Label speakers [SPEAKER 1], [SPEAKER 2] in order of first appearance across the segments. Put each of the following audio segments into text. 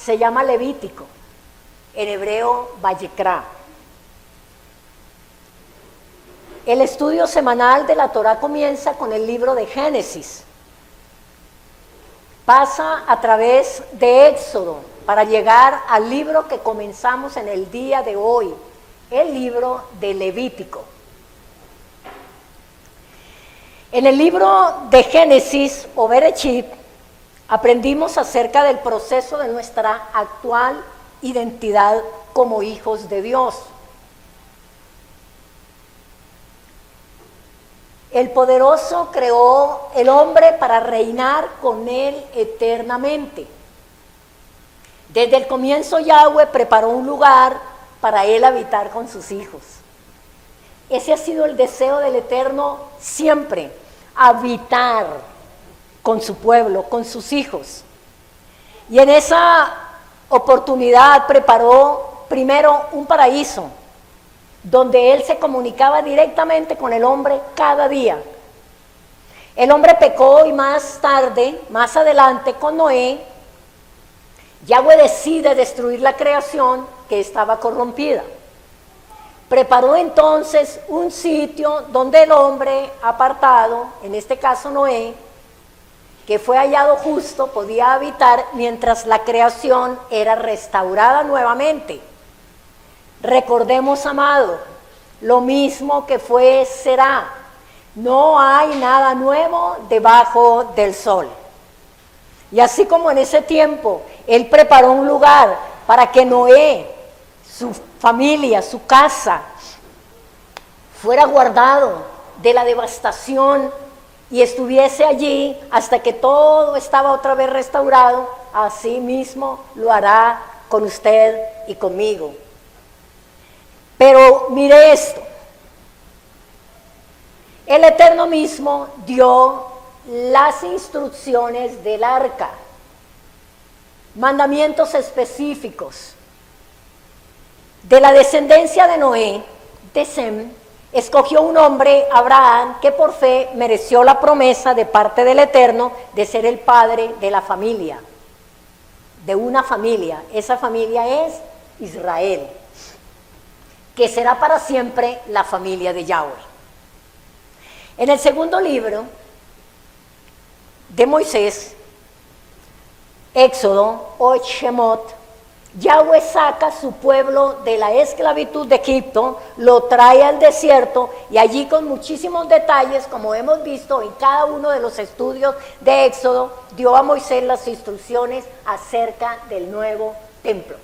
[SPEAKER 1] se llama Levítico, en hebreo Vayikra. El estudio semanal de la Torá comienza con el libro de Génesis. Pasa a través de Éxodo para llegar al libro que comenzamos en el día de hoy, el libro de Levítico. En el libro de Génesis o Bereshit aprendimos acerca del proceso de nuestra actual identidad como hijos de Dios. El poderoso creó el hombre para reinar con él eternamente. Desde el comienzo Yahweh preparó un lugar para él habitar con sus hijos. Ese ha sido el deseo del Eterno siempre, habitar con su pueblo, con sus hijos. Y en esa oportunidad preparó primero un paraíso, donde él se comunicaba directamente con el hombre cada día. El hombre pecó y más tarde, más adelante con Noé, Yahweh decide destruir la creación que estaba corrompida. Preparó entonces un sitio donde el hombre apartado, en este caso Noé, que fue hallado justo, podía habitar mientras la creación era restaurada nuevamente. Recordemos, amado, lo mismo que fue será. No hay nada nuevo debajo del sol. Y así como en ese tiempo él preparó un lugar para que Noé, su familia, su casa, fuera guardado de la devastación y estuviese allí hasta que todo estaba otra vez restaurado, así mismo lo hará con usted y conmigo. Pero mire esto, el Eterno mismo dio las instrucciones del arca, mandamientos específicos. De la descendencia de Noé, de Sem, escogió un hombre, Abraham, que por fe mereció la promesa de parte del Eterno de ser el padre de la familia, de una familia. Esa familia es Israel, que será para siempre la familia de Yahweh. En el segundo libro de Moisés, Éxodo o Shemot, Yahweh saca a su pueblo de la esclavitud de Egipto, lo trae al desierto y allí con muchísimos detalles, como hemos visto en cada uno de los estudios de Éxodo, dio a Moisés las instrucciones acerca del nuevo templo,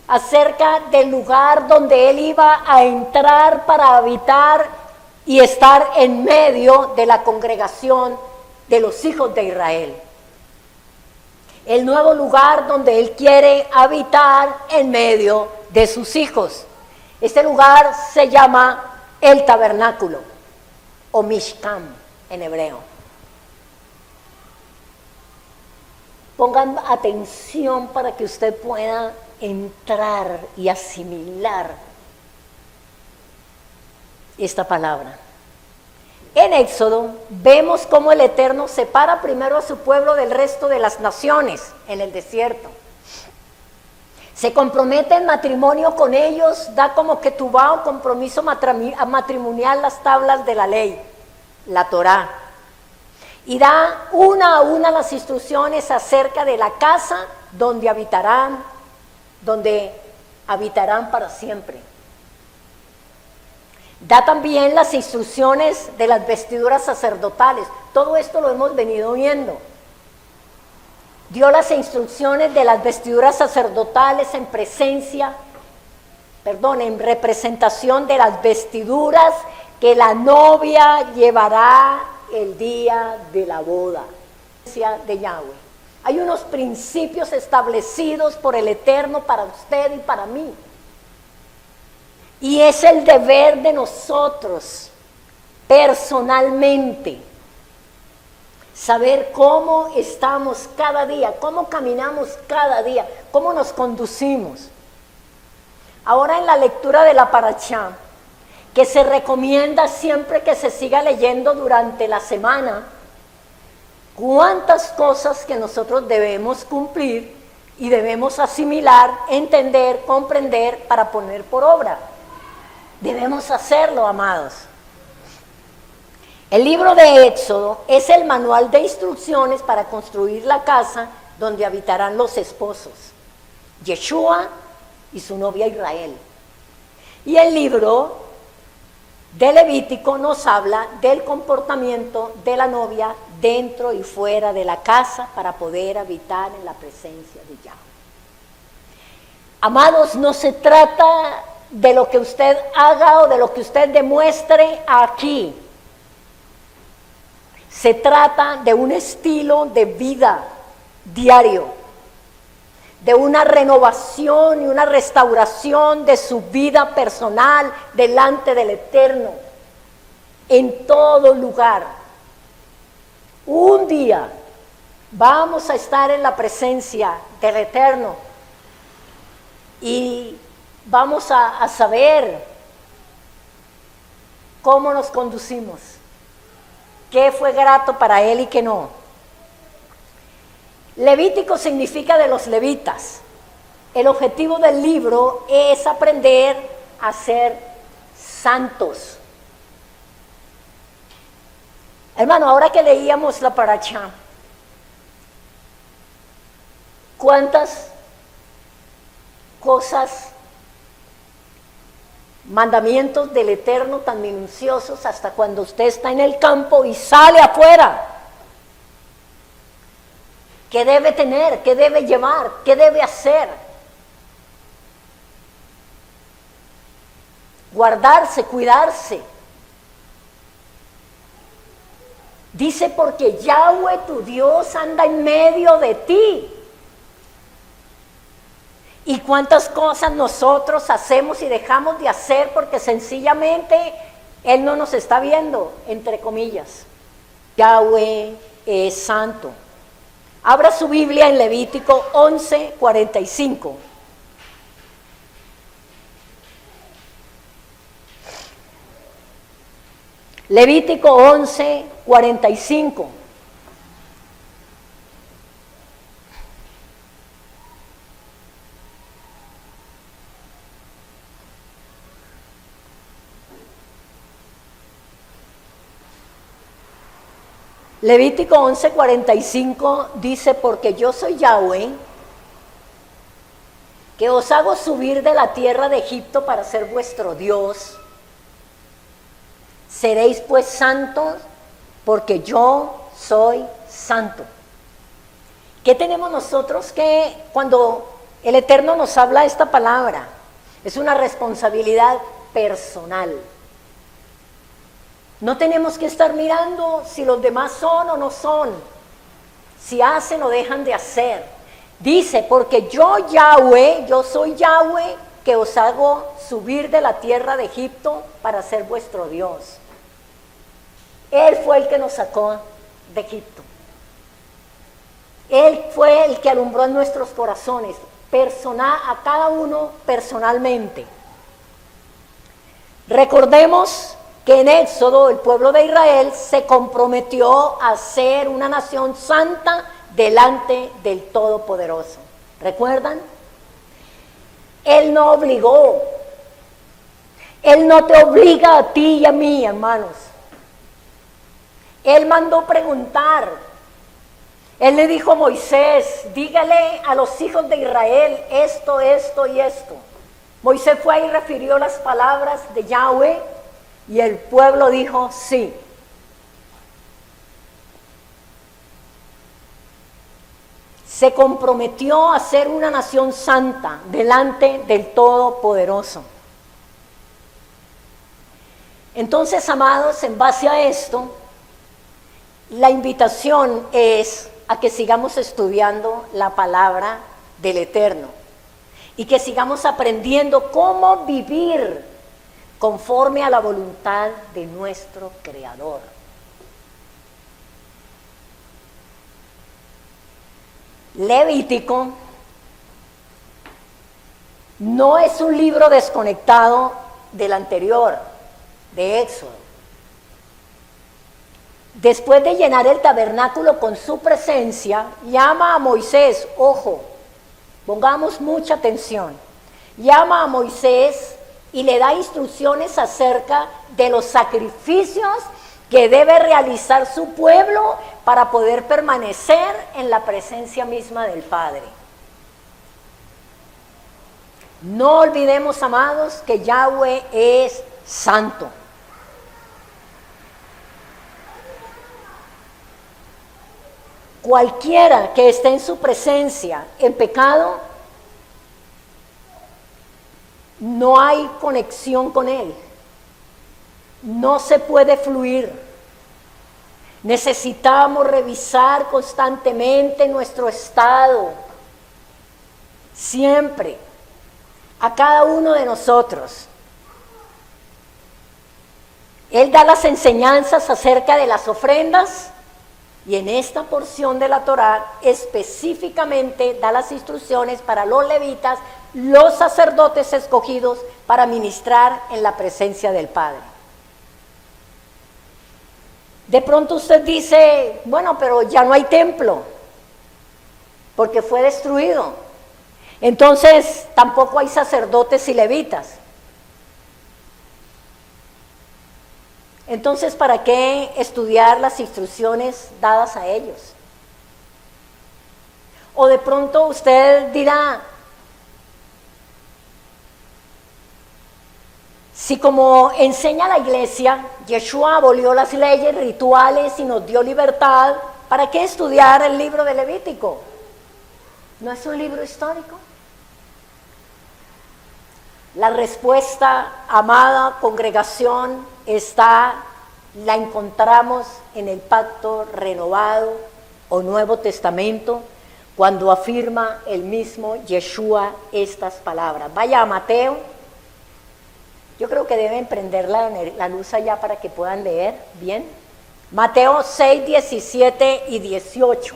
[SPEAKER 1] acerca del lugar donde él iba a entrar para habitar y estar en medio de la congregación de los hijos de Israel. El nuevo lugar donde él quiere habitar en medio de sus hijos. Este lugar se llama el tabernáculo o Mishkan en hebreo. Pongan atención para que usted pueda entrar y asimilar esta palabra. En Éxodo vemos cómo el Eterno separa primero a su pueblo del resto de las naciones en el desierto. Se compromete en matrimonio con ellos, da como que tubá o compromiso matrimonial las tablas de la ley, la Torá. Y da una a una las instrucciones acerca de la casa donde habitarán para siempre. Da también las instrucciones de las vestiduras sacerdotales. Todo esto lo hemos venido viendo. Dio las instrucciones de las vestiduras sacerdotales en representación de las vestiduras que la novia llevará el día de la boda de Yahweh. Hay unos principios establecidos por el Eterno para usted y para mí. Y es el deber de nosotros, personalmente, saber cómo estamos cada día, cómo caminamos cada día, cómo nos conducimos. Ahora en la lectura de la Parashá, que se recomienda siempre que se siga leyendo durante la semana, cuántas cosas que nosotros debemos cumplir y debemos asimilar, entender, comprender para poner por obra. Debemos hacerlo, amados. El libro de Éxodo es el manual de instrucciones para construir la casa donde habitarán los esposos, Yeshua y su novia Israel. Y el libro de Levítico nos habla del comportamiento de la novia dentro y fuera de la casa para poder habitar en la presencia de Yahweh. Amados, no se trata de lo que usted haga o de lo que usted demuestre aquí. Se trata de un estilo de vida diario, de una renovación y una restauración de su vida personal delante del Eterno, en todo lugar. Un día vamos a estar en la presencia del Eterno y vamos a saber cómo nos conducimos, qué fue grato para Él y qué no. Levítico significa de los levitas. El objetivo del libro es aprender a ser santos. Hermano, ahora que leíamos la paracha, ¿cuántas cosas, mandamientos del Eterno tan minuciosos hasta cuando usted está en el campo y sale afuera? ¿Qué debe tener? ¿Qué debe llevar? ¿Qué debe hacer? Guardarse, cuidarse. Dice, porque Yahweh tu Dios anda en medio de ti. ¿Y cuántas cosas nosotros hacemos y dejamos de hacer porque sencillamente Él no nos está viendo, entre comillas? Yahweh es santo. Abra su Biblia en Levítico 11:45. Levítico 11:45. Levítico 11:45 dice, porque yo soy Yahweh, que os hago subir de la tierra de Egipto para ser vuestro Dios. Seréis pues santos, porque yo soy santo. ¿Qué tenemos nosotros que cuando el Eterno nos habla esta palabra? Es una responsabilidad personal. No tenemos que estar mirando si los demás son o no son, si hacen o dejan de hacer. Dice, porque yo Yahweh, yo soy Yahweh, que os hago subir de la tierra de Egipto para ser vuestro Dios. Él fue el que nos sacó de Egipto. Él fue el que alumbró en nuestros corazones, a cada uno personalmente. Recordemos que en Éxodo el pueblo de Israel se comprometió a ser una nación santa delante del Todopoderoso. ¿Recuerdan? Él no obligó. Él no te obliga a ti y a mí, hermanos. Él mandó preguntar. Él le dijo a Moisés, dígale a los hijos de Israel esto, esto y esto. Moisés fue y refirió las palabras de Yahweh y el pueblo dijo sí. Se comprometió a ser una nación santa delante del Todopoderoso. Entonces, amados, en base a esto, la invitación es a que sigamos estudiando la palabra del Eterno y que sigamos aprendiendo cómo vivir conforme a la voluntad de nuestro Creador. Levítico no es un libro desconectado del anterior, de Éxodo. Después de llenar el tabernáculo con su presencia, llama a Moisés, ojo, Pongamos mucha atención. Llama a Moisés y le da instrucciones acerca de los sacrificios que debe realizar su pueblo para poder permanecer en la presencia misma del Padre. No olvidemos, amados, que Yahweh es santo. Cualquiera que esté en su presencia en pecado, no hay conexión con Él. No se puede fluir. Necesitamos revisar constantemente nuestro estado. Siempre. A cada uno de nosotros. Él da las enseñanzas acerca de las ofrendas. Y en esta porción de la Torá específicamente da las instrucciones para los levitas, los sacerdotes escogidos para ministrar en la presencia del Padre. De pronto usted dice, bueno, pero ya no hay templo, porque fue destruido. Entonces tampoco hay sacerdotes y levitas. Entonces, ¿para qué estudiar las instrucciones dadas a ellos? O de pronto usted dirá, si como enseña la iglesia, Yeshua abolió las leyes rituales y nos dio libertad, ¿para qué estudiar el libro de Levítico? ¿No es un libro histórico? La respuesta, amada congregación, la encontramos en el pacto renovado o Nuevo Testamento, cuando afirma el mismo Yeshua estas palabras. Vaya a Mateo. Yo creo que deben prender la luz allá para que puedan leer bien. Mateo 6, 17 y 18.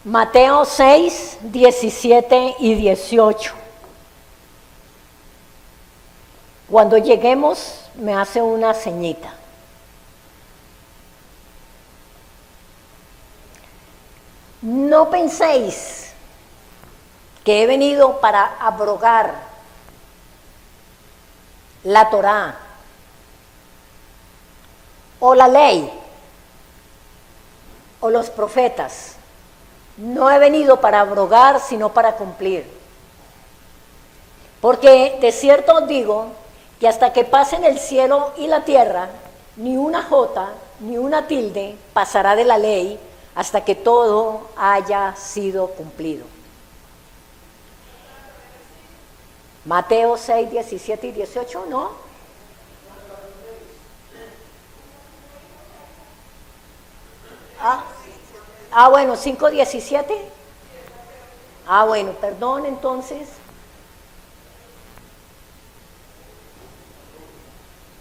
[SPEAKER 1] Mateo 6, 17 y 18. Cuando lleguemos, me hace una señita. No penséis que he venido para abrogar la Torá o la ley o los profetas. No he venido para abrogar, sino para cumplir. Porque de cierto os digo que hasta que pasen el cielo y la tierra, ni una jota, ni una tilde pasará de la ley hasta que todo haya sido cumplido. Mateo 6, 17 y 18, ¿no? Bueno, 5, 17. Bueno, perdón entonces.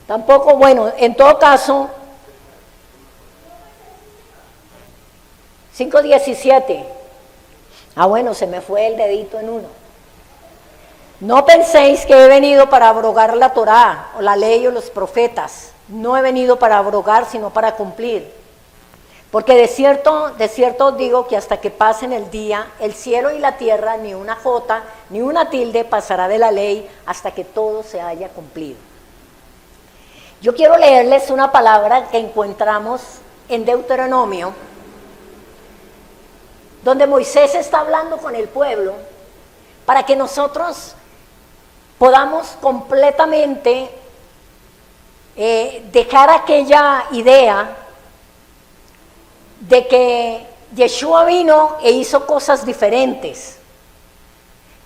[SPEAKER 1] Tampoco, bueno, en todo caso, 5, 17. Bueno, se me fue el dedito en uno. No penséis que he venido para abrogar la Torá o la ley o los profetas. No he venido para abrogar, sino para cumplir. Porque de cierto os digo que hasta que pasen el día, el cielo y la tierra, ni una jota, ni una tilde pasará de la ley hasta que todo se haya cumplido. Yo quiero leerles una palabra que encontramos en Deuteronomio, donde Moisés está hablando con el pueblo, para que nosotros podamos completamente dejar aquella idea de que Yeshua vino e hizo cosas diferentes,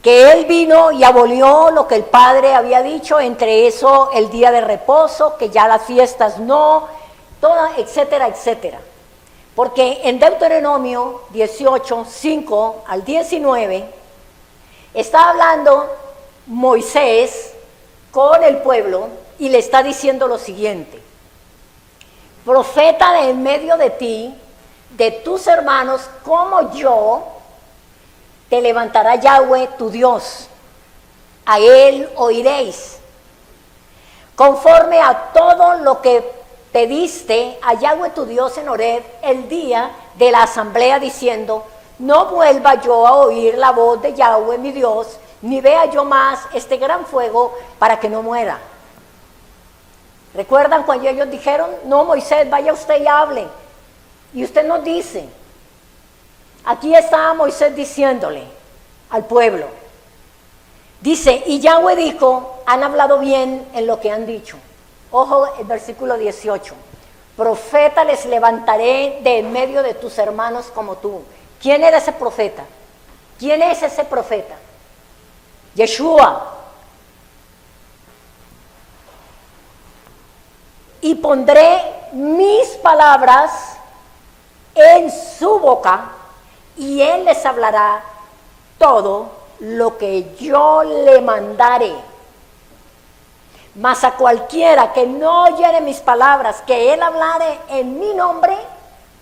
[SPEAKER 1] que Él vino y abolió lo que el Padre había dicho, entre eso el día de reposo, que ya las fiestas no, toda, etcétera, etcétera. Porque en Deuteronomio 18, 5 al 19, está hablando Moisés con el pueblo y le está diciendo lo siguiente: profeta de en medio de ti, de tus hermanos, como yo, te levantará Yahweh tu Dios, a Él oiréis, conforme a todo lo que pediste a Yahweh tu Dios en Horeb el día de la asamblea diciendo, no vuelva yo a oír la voz de Yahweh mi Dios, ni vea yo más este gran fuego para que no muera. ¿Recuerdan cuando ellos dijeron, no Moisés, vaya usted y hable? Y usted nos dice, aquí está Moisés diciéndole al pueblo, dice, y Yahweh dijo, han hablado bien en lo que han dicho. Ojo el versículo 18, profeta les levantaré de en medio de tus hermanos como tú. ¿Quién era ese profeta? ¿Quién es ese profeta? Yeshua. Y pondré mis palabras en su boca y él les hablará todo lo que yo le mandare. Mas a cualquiera que no oyere mis palabras, que él hablare en mi nombre,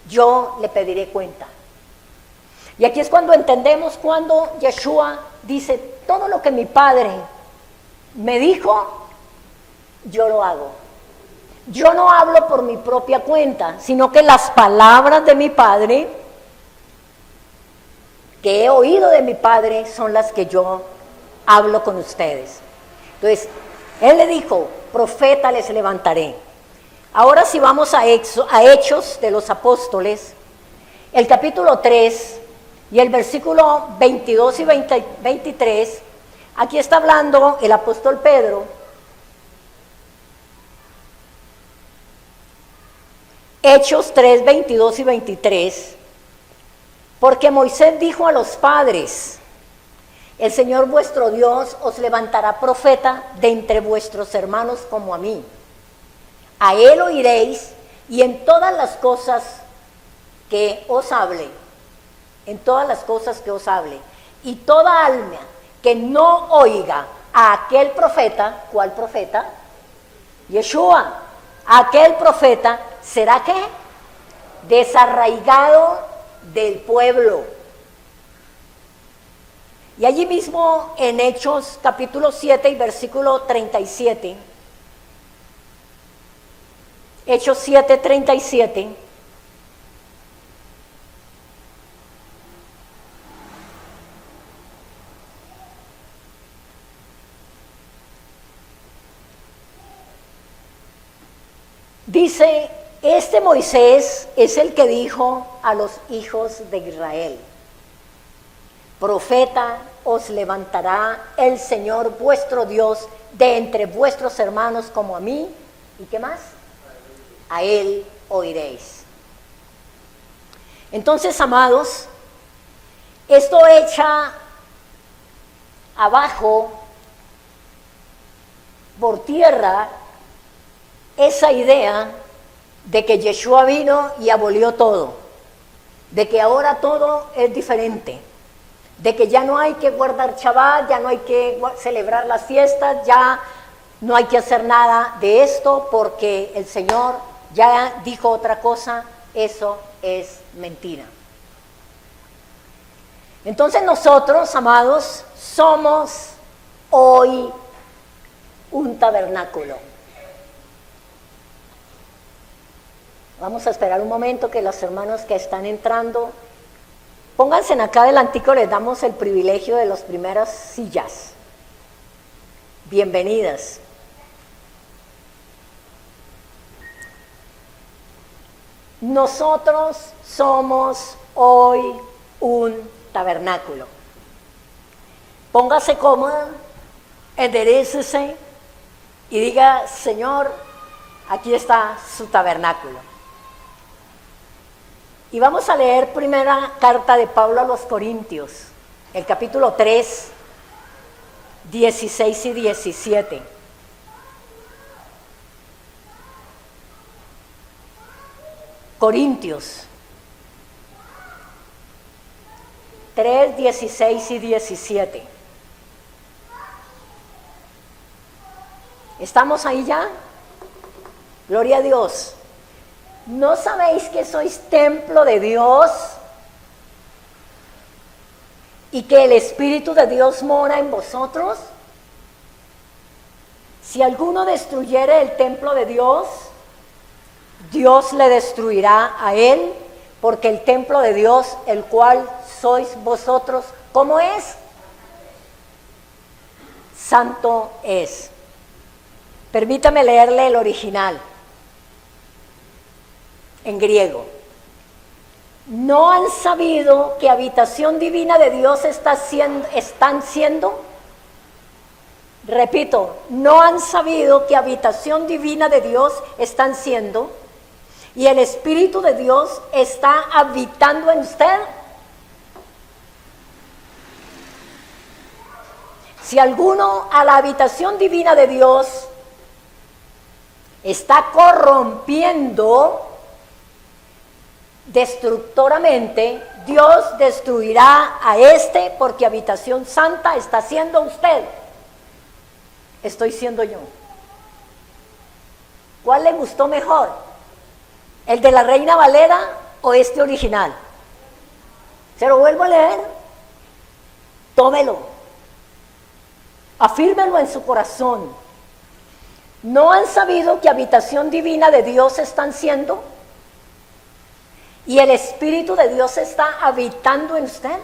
[SPEAKER 1] yo le pediré cuenta. Y aquí es cuando entendemos cuando Yeshua dice, todo lo que mi Padre me dijo, yo lo hago. Yo no hablo por mi propia cuenta, sino que las palabras de mi Padre, que he oído de mi Padre, son las que yo hablo con ustedes. Entonces, Él le dijo, profeta les levantaré. Ahora si vamos a Hechos de los Apóstoles, el capítulo 3 y el versículo 22 y 23, aquí está hablando el apóstol Pedro. Hechos 3, 22 y 23, porque Moisés dijo a los padres, el Señor vuestro Dios os levantará profeta de entre vuestros hermanos como a mí. A él oiréis y en todas las cosas que os hable, y toda alma que no oiga a aquel profeta, ¿cuál profeta? Yeshua. Aquel profeta será ¿qué? Desarraigado del pueblo. Y allí mismo en Hechos capítulo 7 y versículo 37, Hechos 7, 37, dice, este Moisés es el que dijo a los hijos de Israel, profeta os levantará el Señor vuestro Dios de entre vuestros hermanos como a mí, ¿y qué más? A él oiréis. Entonces, amados, esto echa abajo, por tierra, esa idea de que Yeshua vino y abolió todo, de que ahora todo es diferente, de que ya no hay que guardar Shabbat, ya no hay que celebrar las fiestas, ya no hay que hacer nada de esto porque el Señor ya dijo otra cosa. Eso es mentira. Entonces nosotros, amados, somos hoy un tabernáculo. Vamos a esperar un momento que los hermanos que están entrando, pónganse acá adelantico, les damos el privilegio de las primeras sillas. Bienvenidas. Nosotros somos hoy un tabernáculo. Póngase cómoda, enderécese y diga, Señor, aquí está su tabernáculo. Y vamos a leer primera carta de Pablo a los Corintios, el capítulo 3, 16 y 17. Corintios 3, 16 y 17. ¿Estamos ahí ya? Gloria a Dios. ¿No sabéis que sois templo de Dios y que el Espíritu de Dios mora en vosotros? Si alguno destruyere el templo de Dios, Dios le destruirá a él, porque el templo de Dios, el cual sois vosotros, ¿cómo es? Santo es. Permítame leerle el original, en griego. ¿No han sabido que habitación divina de Dios están siendo? Repito, ¿no han sabido que habitación divina de Dios están siendo? Y el Espíritu de Dios está habitando en usted. Si alguno a la habitación divina de Dios está corrompiendo destructoramente, Dios destruirá a este, porque habitación santa está siendo usted. Estoy siendo yo. ¿Cuál le gustó mejor? ¿El de la Reina Valera o este original? Se lo vuelvo a leer. Tómelo. Afírmelo en su corazón. ¿No han sabido que habitación divina de Dios están siendo? ¿Y el Espíritu de Dios está habitando en usted?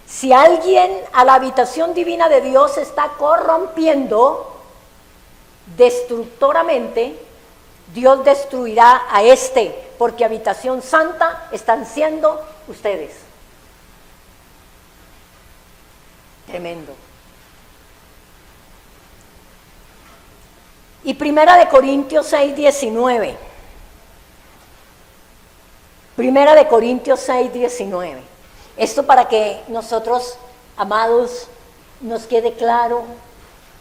[SPEAKER 1] Si alguien a la habitación divina de Dios está corrompiendo destructoramente, Dios destruirá a este, porque habitación santa están siendo ustedes. Tremendo. Y Primera de Corintios 6:19. Primera de Corintios 6:19. Esto para que nosotros, amados, nos quede claro,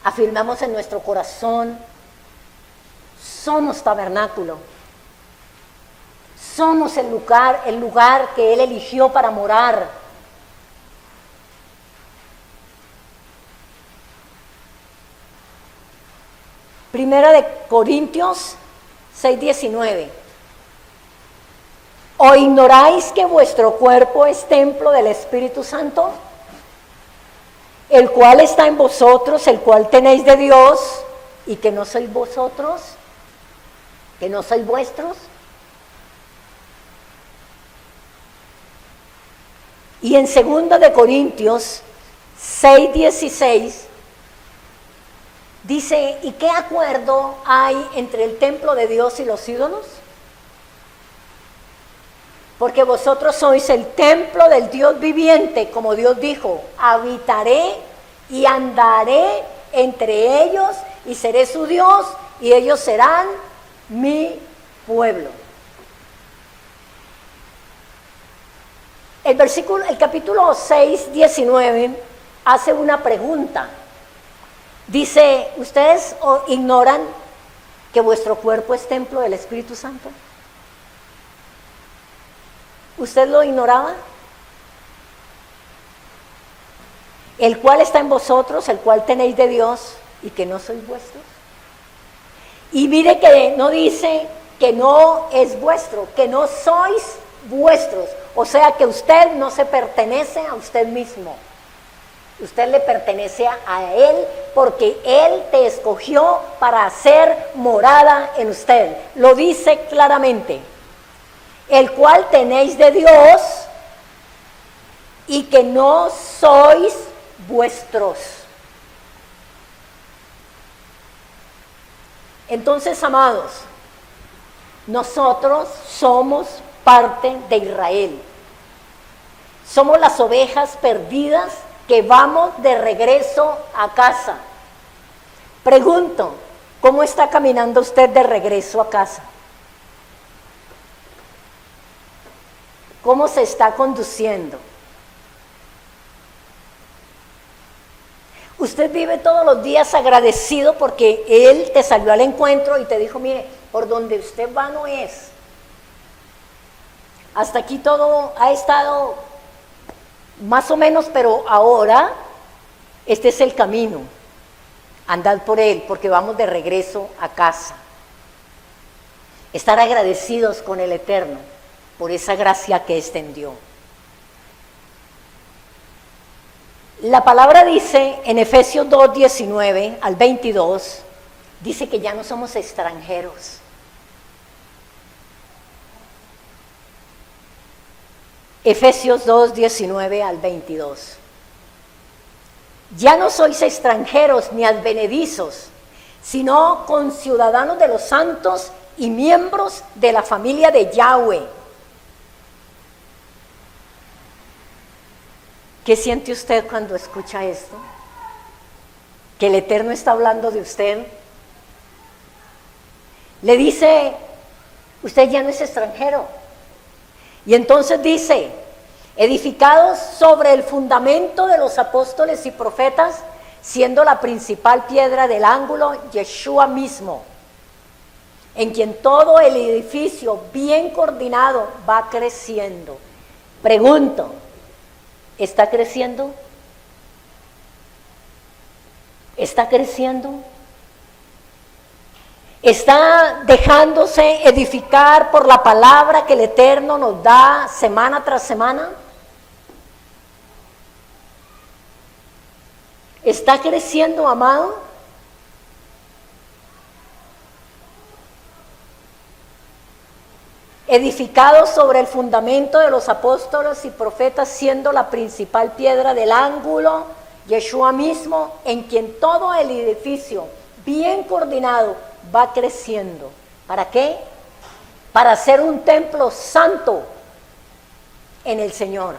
[SPEAKER 1] afirmamos en nuestro corazón, somos tabernáculo, somos el lugar que Él eligió para morar. Primera de Corintios 6:19. ¿O ignoráis que vuestro cuerpo es templo del Espíritu Santo, el cual está en vosotros, el cual tenéis de Dios, y que no sois vosotros, que no sois vuestros? Y en 2 de Corintios 6:16 dice, ¿y qué acuerdo hay entre el templo de Dios y los ídolos? Porque vosotros sois el templo del Dios viviente, como Dios dijo, habitaré y andaré entre ellos y seré su Dios y ellos serán mi pueblo. El capítulo 6:19 hace una pregunta. Dice, ¿ustedes ignoran que vuestro cuerpo es templo del Espíritu Santo? ¿Usted lo ignoraba? El cual está en vosotros, el cual tenéis de Dios y que no sois vuestros. Y mire que no dice que no es vuestro, que no sois vuestros. O sea que usted no se pertenece a usted mismo. Usted le pertenece a Él porque Él te escogió para hacer morada en usted. Lo dice claramente. El cual tenéis de Dios y que no sois vuestros. Entonces, amados, nosotros somos parte de Israel. Somos las ovejas perdidas que vamos de regreso a casa. Pregunto, ¿cómo está caminando usted de regreso a casa? ¿Cómo se está conduciendo? Usted vive todos los días agradecido porque Él te salió al encuentro y te dijo, mire, por donde usted va no es. Hasta aquí todo ha estado más o menos, pero ahora este es el camino. Andad por él porque vamos de regreso a casa. Estar agradecidos con el Eterno por esa gracia que extendió. La palabra dice en Efesios 2:19 al 22, dice que ya no somos extranjeros. Efesios 2, 19 al 22. Ya no sois extranjeros ni advenedizos, sino conciudadanos de los santos y miembros de la familia de Yahweh. ¿Qué siente usted cuando escucha esto? ¿Que el Eterno está hablando de usted? Le dice, usted ya no es extranjero. Y entonces dice, edificados sobre el fundamento de los apóstoles y profetas, siendo la principal piedra del ángulo Yeshua mismo, en quien todo el edificio bien coordinado va creciendo. Pregunto, ¿está creciendo? ¿Está creciendo? ¿Está dejándose edificar por la palabra que el Eterno nos da semana tras semana? ¿Está creciendo, amado? Edificados sobre el fundamento de los apóstoles y profetas, siendo la principal piedra del ángulo, Yeshua mismo, en quien todo el edificio, bien coordinado, va creciendo. ¿Para qué? Para ser un templo santo en el Señor,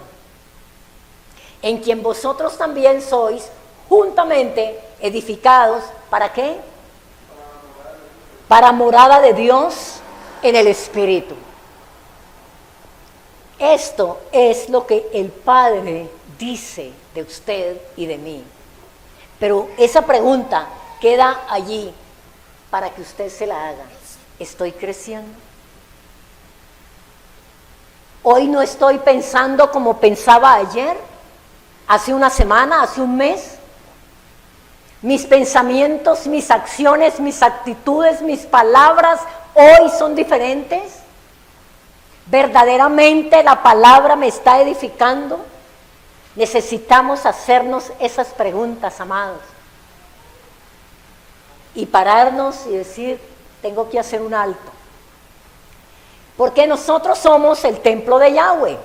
[SPEAKER 1] en quien vosotros también sois juntamente edificados. ¿Para qué? Para morada de Dios en el Espíritu. Esto es lo que el Padre dice de usted y de mí. Pero esa pregunta queda allí para que usted se la haga. ¿Estoy creciendo? Hoy no estoy pensando como pensaba ayer, hace una semana, hace un mes. Mis pensamientos, mis acciones, mis actitudes, mis palabras hoy son diferentes. ¿Verdaderamente la palabra me está edificando? Necesitamos hacernos esas preguntas, amados. Y pararnos y decir, tengo que hacer un alto. Porque nosotros somos el templo de Yahweh.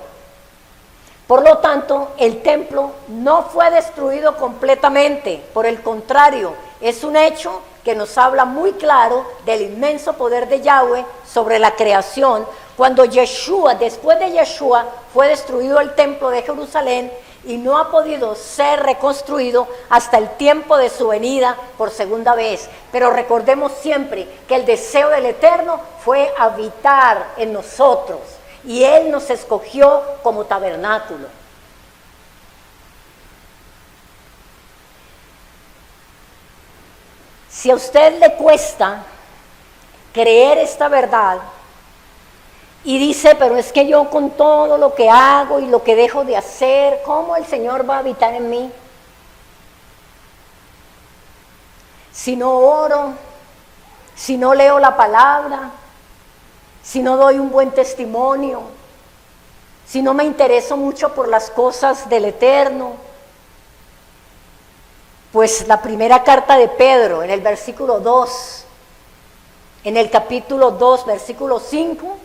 [SPEAKER 1] Por lo tanto, el templo no fue destruido completamente. Por el contrario, es un hecho que nos habla muy claro del inmenso poder de Yahweh sobre la creación. Cuando Yeshua, después de Yeshua, fue destruido el templo de Jerusalén y no ha podido ser reconstruido hasta el tiempo de su venida por segunda vez. Pero recordemos siempre que el deseo del Eterno fue habitar en nosotros y Él nos escogió como tabernáculo. Si a usted le cuesta creer esta verdad y dice, pero es que yo con todo lo que hago y lo que dejo de hacer, ¿cómo el Señor va a habitar en mí? Si no oro, si no leo la palabra, si no doy un buen testimonio, si no me intereso mucho por las cosas del Eterno. Pues la primera carta de Pedro, en el versículo 2, en el capítulo 2, versículo 5,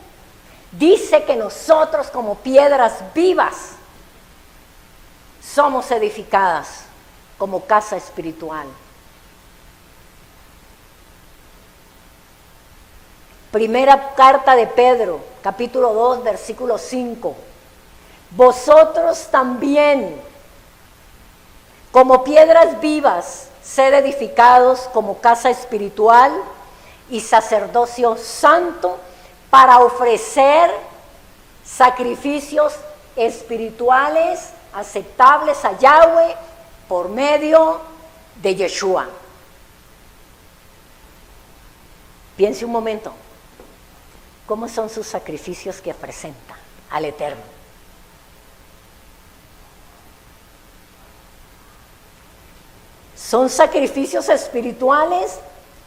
[SPEAKER 1] dice que nosotros como piedras vivas somos edificadas como casa espiritual. Primera carta de Pedro, capítulo 2, versículo 5. Vosotros también, como piedras vivas, sed edificados como casa espiritual y sacerdocio santo para ofrecer sacrificios espirituales aceptables a Yahweh por medio de Yeshua. Piense un momento, ¿cómo son sus sacrificios que presenta al Eterno? ¿Son sacrificios espirituales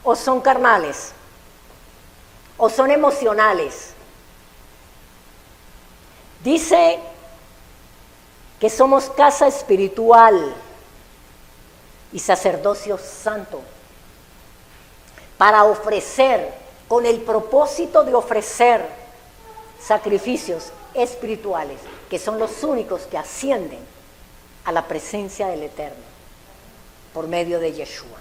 [SPEAKER 1] o son carnales? ¿O son emocionales? Dice que somos casa espiritual y sacerdocio santo para ofrecer, con el propósito de ofrecer sacrificios espirituales, que son los únicos que ascienden a la presencia del Eterno por medio de Yeshua.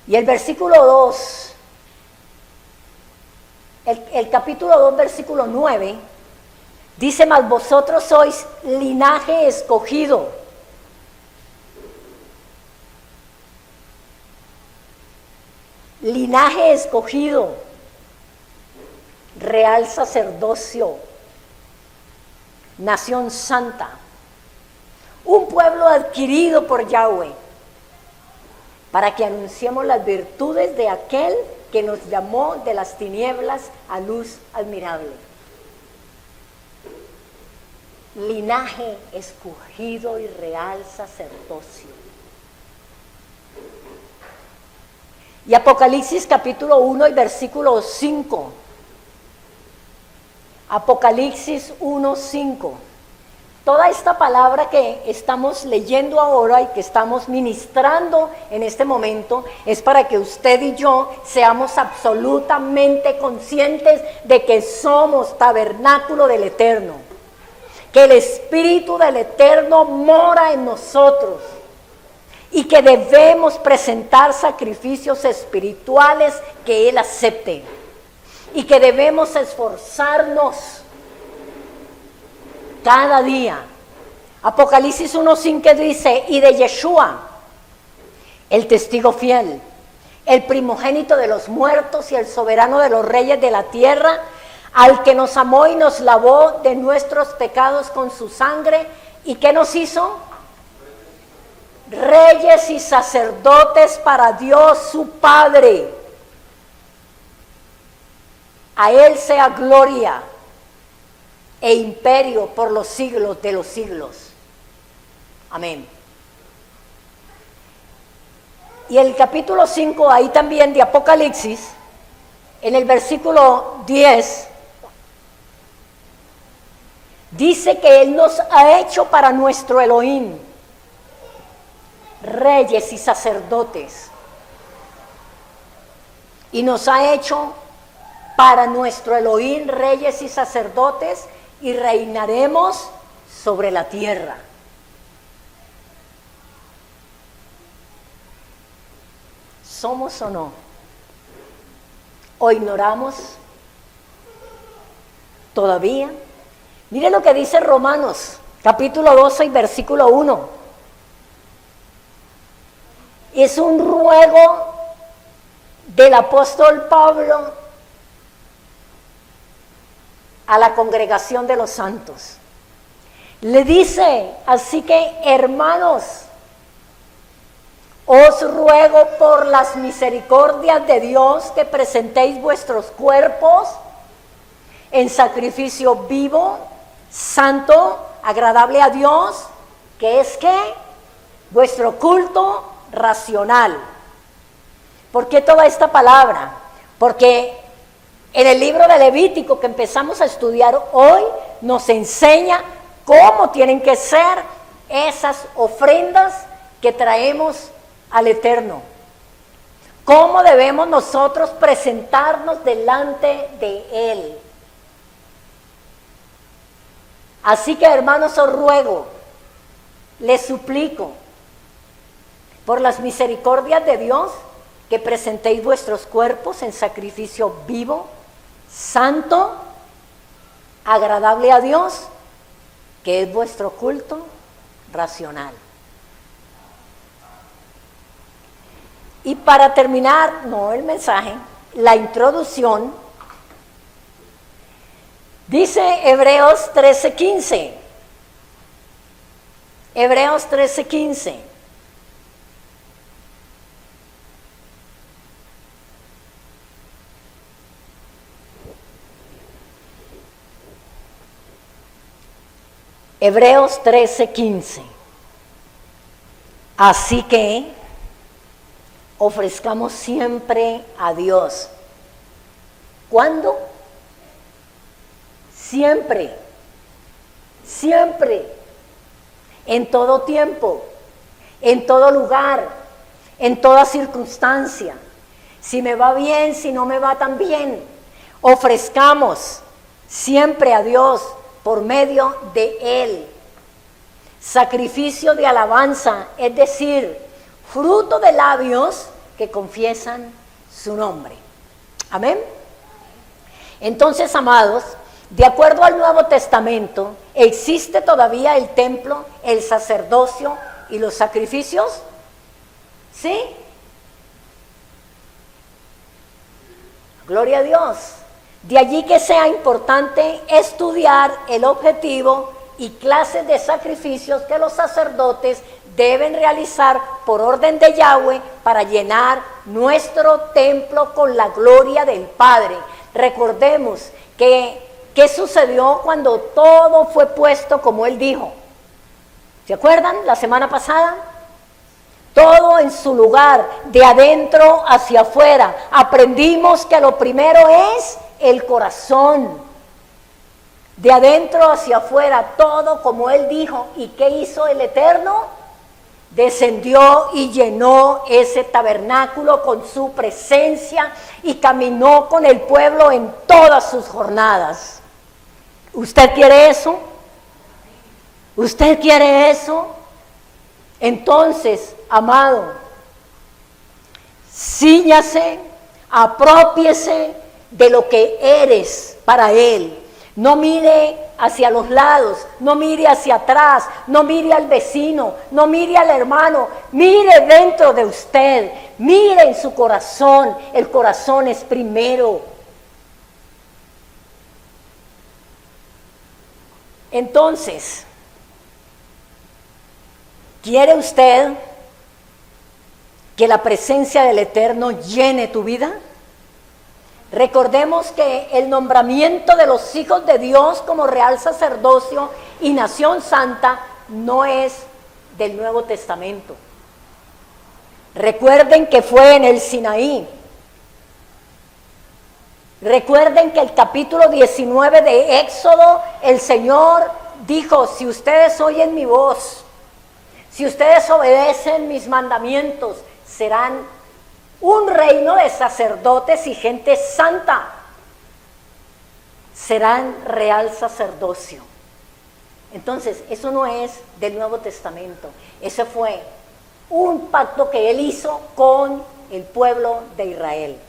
[SPEAKER 1] Y el versículo 2, el capítulo 2, versículo 9, dice: mas vosotros sois linaje escogido, linaje escogido, real sacerdocio, nación santa, un pueblo adquirido por Yahweh, para que anunciemos las virtudes de aquel que nos llamó de las tinieblas a luz admirable. Linaje escogido y real sacerdocio. Y Apocalipsis capítulo 1 y versículo 5. Apocalipsis 1, 5. Toda esta palabra que estamos leyendo ahora y que estamos ministrando en este momento es para que usted y yo seamos absolutamente conscientes de que somos tabernáculo del Eterno, que el Espíritu del Eterno mora en nosotros y que debemos presentar sacrificios espirituales que Él acepte y que debemos esforzarnos cada día. Apocalipsis 1:5 dice: y de Yeshua, el testigo fiel, el primogénito de los muertos y el soberano de los reyes de la tierra, al que nos amó y nos lavó de nuestros pecados con su sangre. ¿Y qué nos hizo? Reyes y sacerdotes para Dios su Padre. A Él sea gloria e imperio por los siglos de los siglos. Amén. Y el capítulo 5, ahí también de Apocalipsis, en el versículo 10, dice que Él nos ha hecho para nuestro Elohim reyes y sacerdotes, y nos ha hecho para nuestro Elohim reyes y sacerdotes, y reinaremos sobre la tierra. ¿Somos o no? ¿O ignoramos todavía? Mire lo que dice Romanos, capítulo 12 y versículo 1. Es un ruego del apóstol Pablo a la congregación de los santos. Le dice: así que, hermanos, os ruego por las misericordias de Dios que presentéis vuestros cuerpos en sacrificio vivo, santo, agradable a Dios, que es ¿qué? Vuestro culto racional. ¿Por qué toda esta palabra? Porque en el libro de Levítico que empezamos a estudiar hoy nos enseña cómo tienen que ser esas ofrendas que traemos al Eterno. Cómo debemos nosotros presentarnos delante de Él. Así que, hermanos, os ruego, les suplico, por las misericordias de Dios, que presentéis vuestros cuerpos en sacrificio vivo, santo, agradable a Dios, que es vuestro culto racional. Y para terminar, no el mensaje, la introducción, dice Hebreos 13:15. Hebreos 13:15. Hebreos 13:15. Así que ofrezcamos siempre a Dios. ¿Cuándo? Siempre. Siempre. En todo tiempo. En todo lugar. En toda circunstancia. Si me va bien, si no me va tan bien. Ofrezcamos siempre a Dios por medio de Él. Sacrificio de alabanza, es decir, fruto de labios que confiesan su nombre. Amén. Entonces, amados, de acuerdo al Nuevo Testamento, ¿existe todavía el templo, el sacerdocio y los sacrificios? ¿Sí? Gloria a Dios. De allí que sea importante estudiar el objetivo y clases de sacrificios que los sacerdotes deben realizar por orden de Yahweh para llenar nuestro templo con la gloria del Padre. Recordemos que ¿qué sucedió cuando todo fue puesto como Él dijo? ¿Se acuerdan la semana pasada? Todo en su lugar, de adentro hacia afuera. Aprendimos que lo primero es el corazón. De adentro hacia afuera, todo como Él dijo. ¿Y qué hizo el Eterno? Descendió y llenó ese tabernáculo con su presencia y caminó con el pueblo en todas sus jornadas. ¿Usted quiere eso? ¿Usted quiere eso? Entonces, amado, cíñase, aprópiese de lo que eres para Él. No mire hacia los lados, no mire hacia atrás, no mire al vecino, no mire al hermano, mire dentro de usted, mire en su corazón. El corazón es primero. Entonces, ¿quiere usted que la presencia del Eterno llene tu vida? Recordemos que el nombramiento de los hijos de Dios como real sacerdocio y nación santa no es del Nuevo Testamento. Recuerden que fue en el Sinaí. Recuerden que el capítulo 19 de Éxodo, el Señor dijo: si ustedes oyen mi voz, si ustedes obedecen mis mandamientos, serán un reino de sacerdotes y gente santa. Serán real sacerdocio. Entonces, eso no es del Nuevo Testamento. Ese fue un pacto que Él hizo con el pueblo de Israel.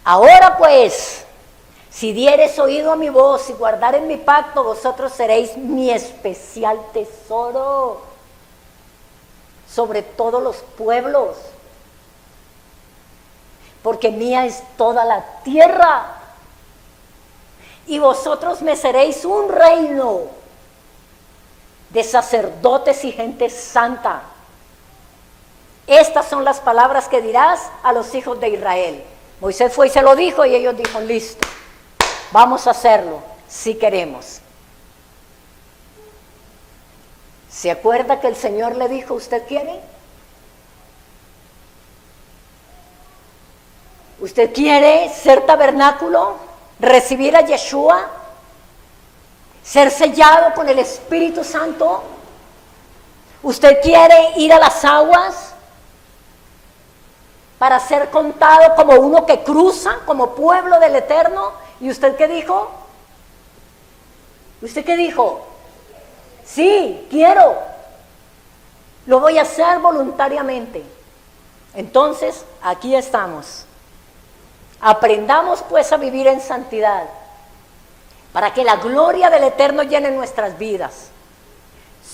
[SPEAKER 1] Ahora pues, si dieres oído a mi voz y guardares mi pacto, vosotros seréis mi especial tesoro sobre todos los pueblos, porque mía es toda la tierra, y vosotros me seréis un reino de sacerdotes y gente santa. Estas son las palabras que dirás a los hijos de Israel. Moisés fue y se lo dijo, y ellos dijeron: listo, vamos a hacerlo, si queremos. ¿Se acuerda que el Señor le dijo: ¿usted quiere? ¿Usted quiere ser tabernáculo? ¿Recibir a Yeshua? ¿Ser sellado con el Espíritu Santo? ¿Usted quiere ir a las aguas para ser contado como uno que cruza, como pueblo del Eterno? ¿Y usted qué dijo? ¿Usted qué dijo? Sí, quiero. Lo voy a hacer voluntariamente. Entonces, aquí estamos. Aprendamos pues a vivir en santidad, para que la gloria del Eterno llene nuestras vidas.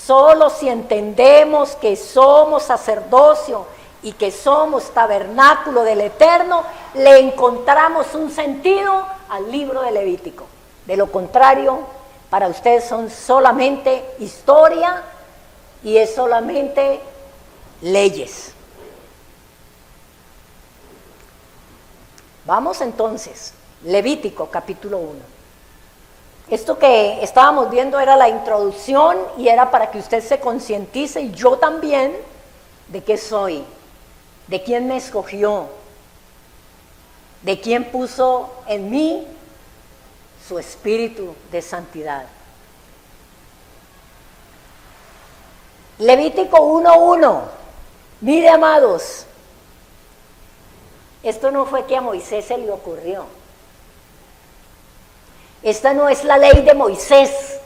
[SPEAKER 1] Solo si entendemos que somos sacerdocio y que somos tabernáculo del Eterno, le encontramos un sentido al libro de Levítico. De lo contrario, para ustedes son solamente historia y es solamente leyes. Vamos entonces, Levítico capítulo 1. Esto que estábamos viendo era la introducción y era para que usted se concientice, y yo también, de qué soy, de quién me escogió, de quién puso en mí su espíritu de santidad. Levítico 1:1. Mire, amados, esto no fue que a Moisés se le ocurrió. Esta no es la ley de Moisés.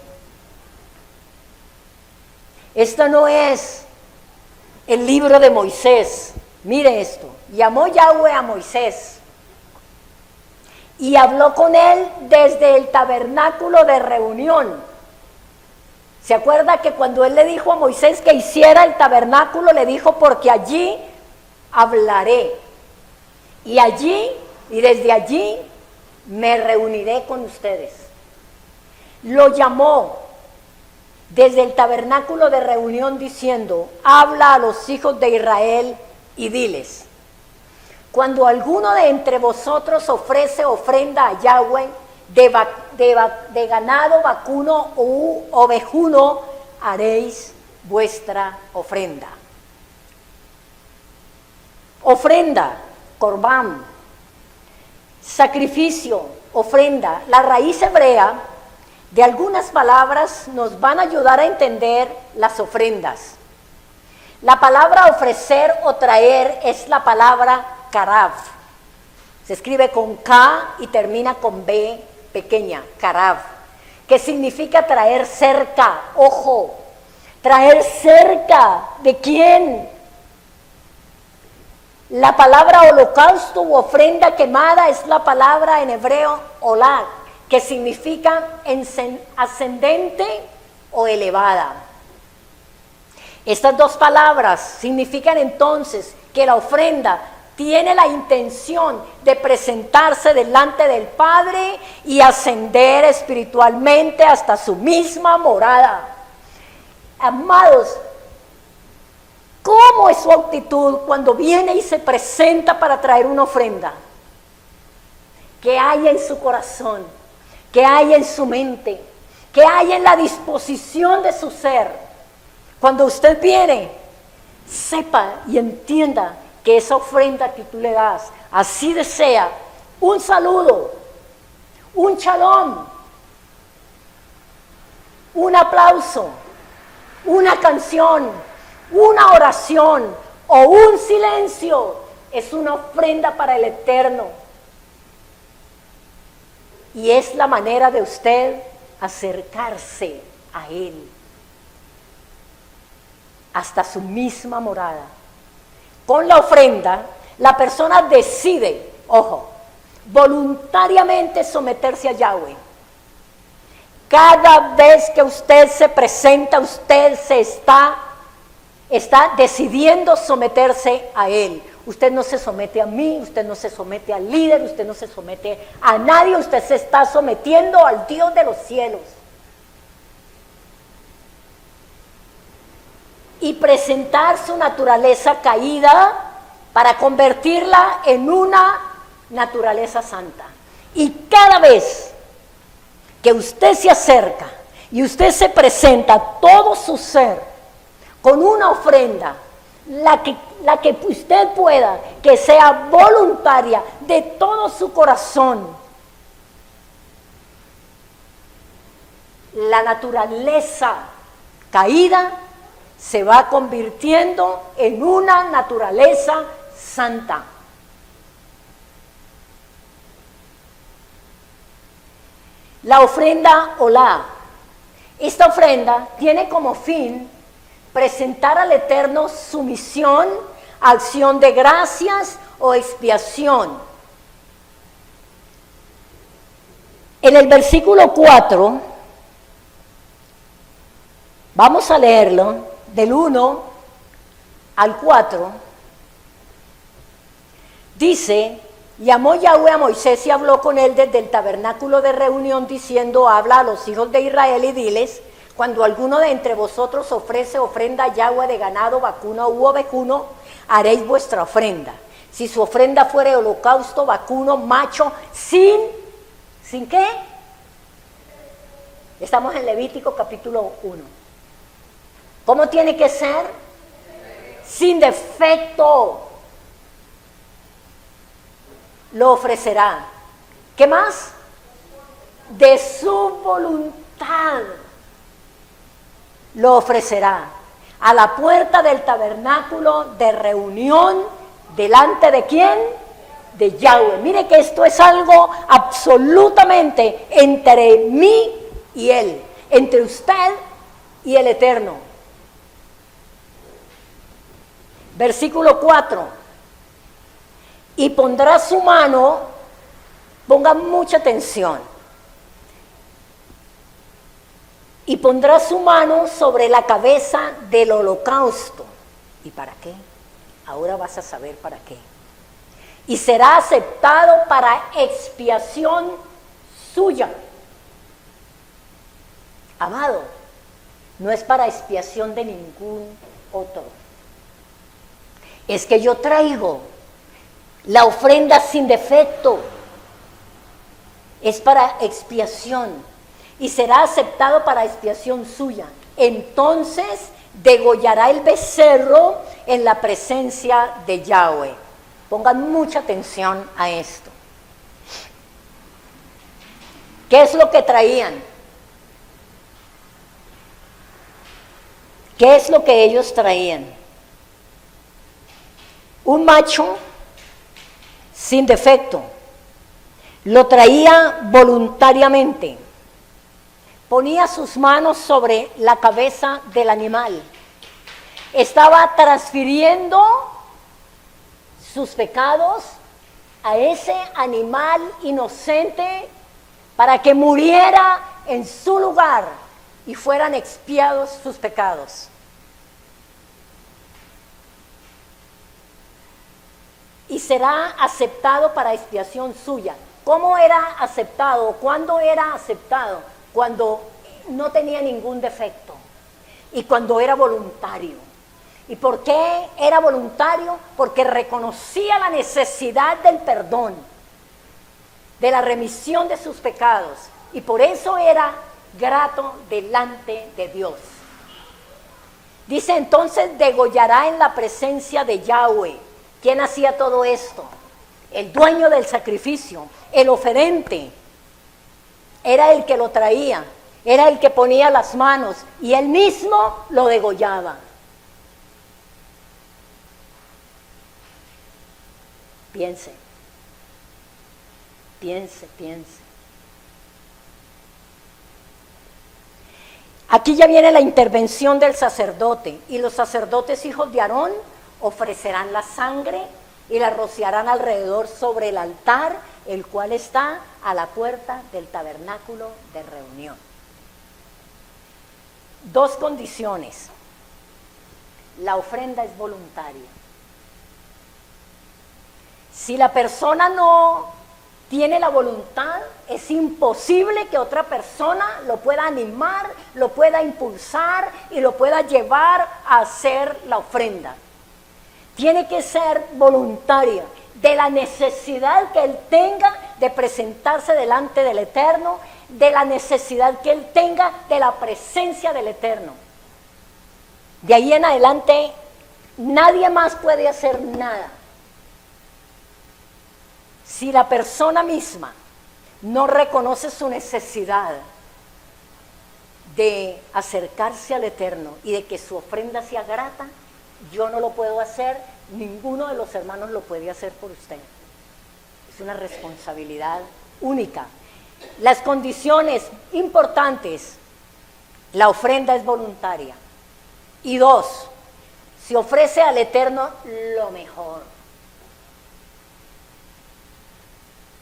[SPEAKER 1] Esta no es el libro de Moisés. Mire esto. Llamó Yahweh a Moisés y habló con él desde el tabernáculo de reunión. ¿Se acuerda que cuando él le dijo a Moisés que hiciera el tabernáculo, le dijo, porque allí hablaré, y allí, y desde allí, me reuniré con ustedes? Lo llamó desde el tabernáculo de reunión diciendo, habla a los hijos de Israel y diles, cuando alguno de entre vosotros ofrece ofrenda a Yahweh de ganado vacuno u ovejuno, haréis vuestra ofrenda. Ofrenda, corbán, sacrificio, ofrenda. La raíz hebrea de algunas palabras nos van a ayudar a entender las ofrendas. La palabra ofrecer o traer es la palabra karav. Se escribe con K y termina con B pequeña, karav, que significa traer cerca, ojo, traer cerca, ¿de quién? La palabra holocausto u ofrenda quemada es la palabra en hebreo olá, que significa ascendente o elevada. Estas dos palabras significan entonces que la ofrenda tiene la intención de presentarse delante del Padre y ascender espiritualmente hasta su misma morada. Amados, ¿cómo es su actitud cuando viene y se presenta para traer una ofrenda? ¿Qué hay en su corazón? ¿Qué hay en su mente? ¿Qué hay en la disposición de su ser? Cuando usted viene, sepa y entienda que esa ofrenda que tú le das, así desea, un saludo, un shalom, un aplauso, una canción, una oración o un silencio, es una ofrenda para el Eterno. Y es la manera de usted acercarse a Él, hasta su misma morada. Con la ofrenda, la persona decide, ojo, voluntariamente someterse a Yahweh. Cada vez que usted se presenta, usted se está decidiendo someterse a Él. Usted no se somete a mí, usted no se somete al líder, usted no se somete a nadie, usted se está sometiendo al Dios de los cielos. Y presentar su naturaleza caída para convertirla en una naturaleza santa. Y cada vez que usted se acerca y usted se presenta todo su ser con una ofrenda, la que usted pueda, que sea voluntaria de todo su corazón, la naturaleza caída se va convirtiendo en una naturaleza santa. La ofrenda olá. Esta ofrenda tiene como fin presentar al Eterno sumisión, acción de gracias o expiación. En el versículo 4, vamos a leerlo, del 1 al 4, dice, llamó Yahweh a Moisés y habló con él desde el tabernáculo de reunión diciendo, habla a los hijos de Israel y diles, cuando alguno de entre vosotros ofrece ofrenda a Yahweh de ganado, vacuno u ovejuno, haréis vuestra ofrenda. Si su ofrenda fuere holocausto, vacuno, macho, ¿sin qué? Estamos en Levítico capítulo 1. ¿Cómo tiene que ser? Sin defecto. Lo ofrecerá. ¿Qué más? De su voluntad lo ofrecerá. A la puerta del tabernáculo de reunión, ¿delante de quién? de Yahweh. Mire que esto es algo absolutamente entre mí y Él, entre usted y el Eterno. Versículo 4. Y pondrá su mano, pongan mucha atención, y pondrá su mano sobre la cabeza del holocausto. ¿Y para qué? Ahora vas a saber para qué. Y será aceptado para expiación suya. Amado, no es para expiación de ningún otro. Es que yo traigo la ofrenda sin defecto. Es para expiación. Y será aceptado para expiación suya. Entonces degollará el becerro en la presencia de Yahweh. Pongan mucha atención a esto. ¿Qué es lo que traían? ¿Qué es lo que ellos traían? Un macho sin defecto. Lo traía voluntariamente. Ponía sus manos sobre la cabeza del animal. Estaba transfiriendo sus pecados a ese animal inocente para que muriera en su lugar y fueran expiados sus pecados. Y será aceptado para expiación suya. ¿Cómo era aceptado? ¿Cuándo era aceptado? Cuando no tenía ningún defecto y cuando era voluntario. ¿Y por qué era voluntario? Porque reconocía la necesidad del perdón, de la remisión de sus pecados, y por eso era grato delante de Dios. Dice entonces, degollará en la presencia de Yahweh. ¿Quién hacía todo esto? El dueño del sacrificio, el oferente. Era el que lo traía, era el que ponía las manos y él mismo lo degollaba. Piense, piense, piense. Aquí ya viene la intervención del sacerdote, y los sacerdotes hijos de Aarón ofrecerán la sangre y la rociarán alrededor sobre el altar, el cual está a la puerta del tabernáculo de reunión. Dos condiciones. La ofrenda es voluntaria. Si la persona no tiene la voluntad, es imposible que otra persona lo pueda animar, lo pueda impulsar y lo pueda llevar a hacer la ofrenda. Tiene que ser voluntaria, de la necesidad que él tenga de presentarse delante del Eterno, de la necesidad que él tenga de la presencia del Eterno. De ahí en adelante, nadie más puede hacer nada. Si la persona misma no reconoce su necesidad de acercarse al Eterno y de que su ofrenda sea grata, yo no lo puedo hacer, ninguno de los hermanos lo puede hacer por usted. Es una responsabilidad única. Las condiciones importantes: la ofrenda es voluntaria. Y dos, se ofrece al Eterno lo mejor.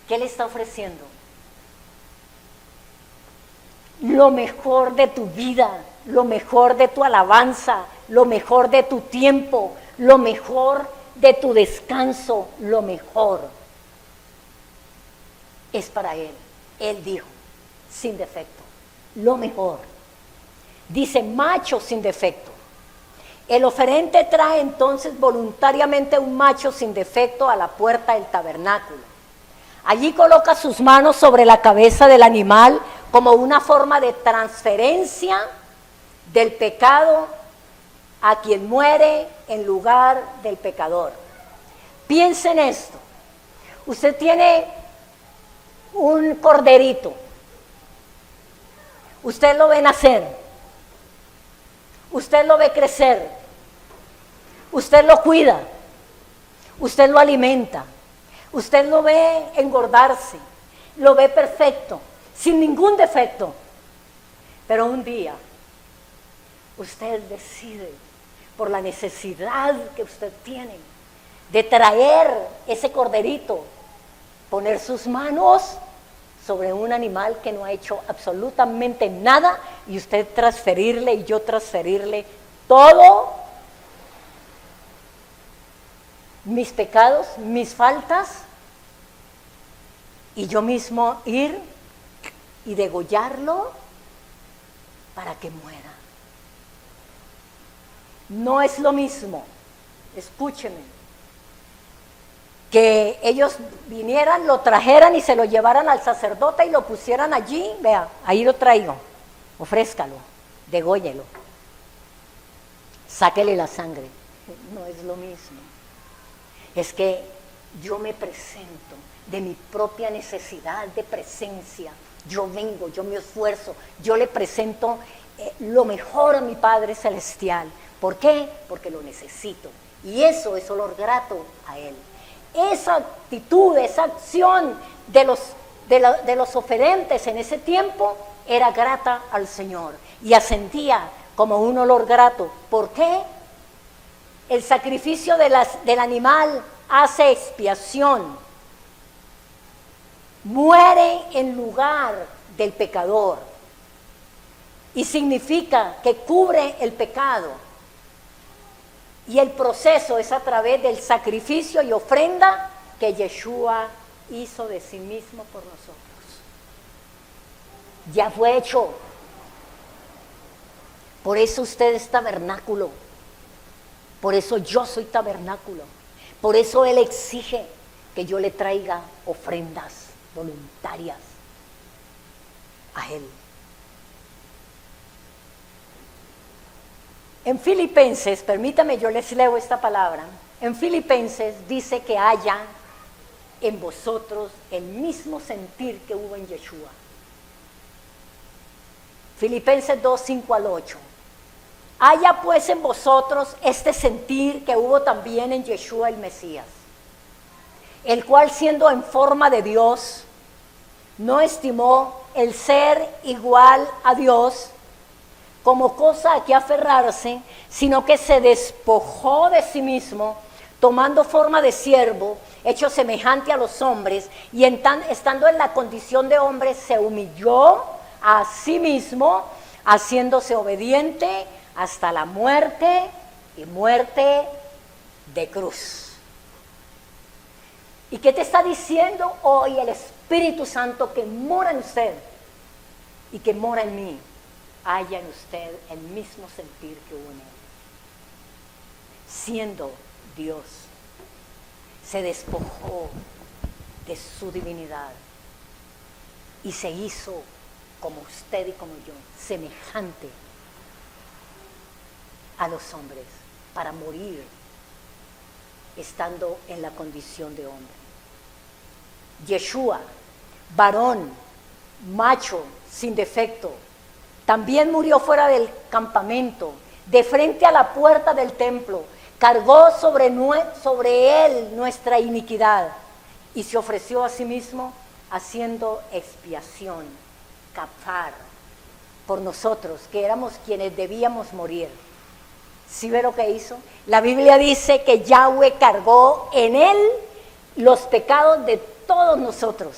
[SPEAKER 1] ¿Qué le está ofreciendo? Lo mejor de tu vida, lo mejor de tu alabanza, lo mejor de tu tiempo, lo mejor de tu descanso, lo mejor es para Él. Él dijo, sin defecto, lo mejor. Dice, macho sin defecto. El oferente trae entonces voluntariamente un macho sin defecto a la puerta del tabernáculo. Allí coloca sus manos sobre la cabeza del animal como una forma de transferencia del pecado a quien muere en lugar del pecador. Piense en esto. Usted tiene un corderito. Usted lo ve nacer. Usted lo ve crecer. Usted lo cuida. Usted lo alimenta. Usted lo ve engordarse, lo ve perfecto, sin ningún defecto. Pero un día, usted decide, por la necesidad que usted tiene, de traer ese corderito, poner sus manos sobre un animal que no ha hecho absolutamente nada, y usted transferirle y yo transferirle todo, mis pecados, mis faltas, y yo mismo ir y degollarlo para que muera. No es lo mismo, escúcheme, que ellos vinieran, lo trajeran y se lo llevaran al sacerdote y lo pusieran allí. Vea, ahí lo traigo, ofrézcalo, dególlelo, sáquele la sangre. No es lo mismo. Es que yo me presento de mi propia necesidad de presencia. Yo vengo, yo me esfuerzo, yo le presento lo mejor a mi Padre Celestial. ¿Por qué? Porque lo necesito. Y eso es olor grato a Él. Esa actitud, esa acción de los oferentes en ese tiempo era grata al Señor y ascendía como un olor grato. ¿Por qué? El sacrificio del animal hace expiación, muere en lugar del pecador y significa que cubre el pecado. Y el proceso es a través del sacrificio y ofrenda que Yeshua hizo de sí mismo por nosotros. Ya fue hecho. Por eso usted es tabernáculo. Por eso yo soy tabernáculo. Por eso Él exige que yo le traiga ofrendas voluntarias a Él. En Filipenses, permítame, yo les leo esta palabra. En Filipenses dice que haya en vosotros el mismo sentir que hubo en Yeshua. Filipenses 2, 5 al 8. Haya pues en vosotros este sentir que hubo también en Yeshua el Mesías, el cual siendo en forma de Dios, no estimó el ser igual a Dios como cosa a que aferrarse, sino que se despojó de sí mismo, tomando forma de siervo, hecho semejante a los hombres, y estando en la condición de hombre, se humilló a sí mismo, haciéndose obediente hasta la muerte, y muerte de cruz. ¿Y qué te está diciendo hoy el Espíritu Santo que mora en usted y que mora en mí? Haya en usted el mismo sentir que hubo en Él. Siendo Dios, se despojó de su divinidad y se hizo como usted y como yo, semejante a los hombres, para morir estando en la condición de hombre. Yeshua, varón, macho, sin defecto, también murió fuera del campamento, de frente a la puerta del templo, cargó sobre él nuestra iniquidad y se ofreció a sí mismo haciendo expiación, kafar, por nosotros, que éramos quienes debíamos morir. ¿Sí ve lo que hizo? La Biblia dice que Yahweh cargó en él los pecados de todos nosotros.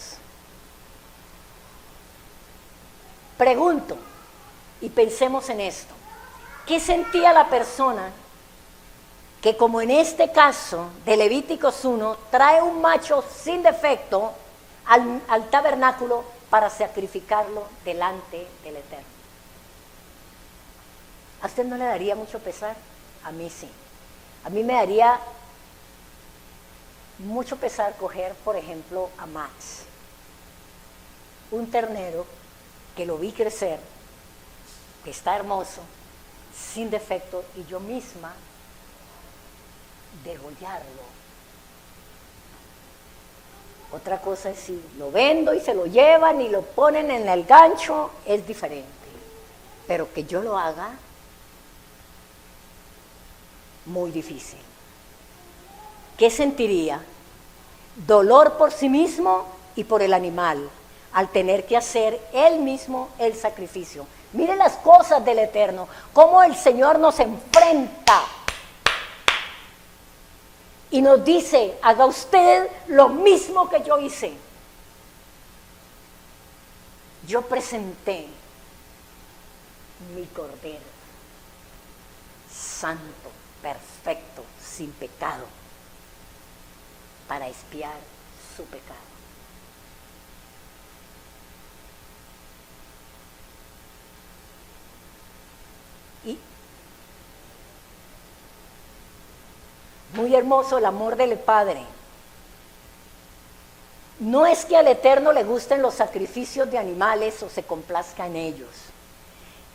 [SPEAKER 1] Pregunto, y pensemos en esto, ¿qué sentía la persona que, como en este caso de Levíticos 1, trae un macho sin defecto al tabernáculo para sacrificarlo delante del Eterno? ¿A usted no le daría mucho pesar? A mí sí. A mí me daría mucho pesar coger, por ejemplo, a Max, un ternero que lo vi crecer, que está hermoso, sin defecto, y yo misma degollarlo. Otra cosa es si lo vendo y se lo llevan y lo ponen en el gancho, es diferente. Pero que yo lo haga, muy difícil. ¿Qué sentiría dolor por sí mismo y por el animal, al tener que hacer él mismo el sacrificio. Mire las cosas del Eterno, cómo el Señor nos enfrenta y nos dice, haga usted lo mismo que yo hice. Yo presenté mi Cordero, santo, perfecto, sin pecado, para expiar su pecado. Y muy hermoso el amor del Padre. No es que al Eterno le gusten los sacrificios de animales o se complazca en ellos.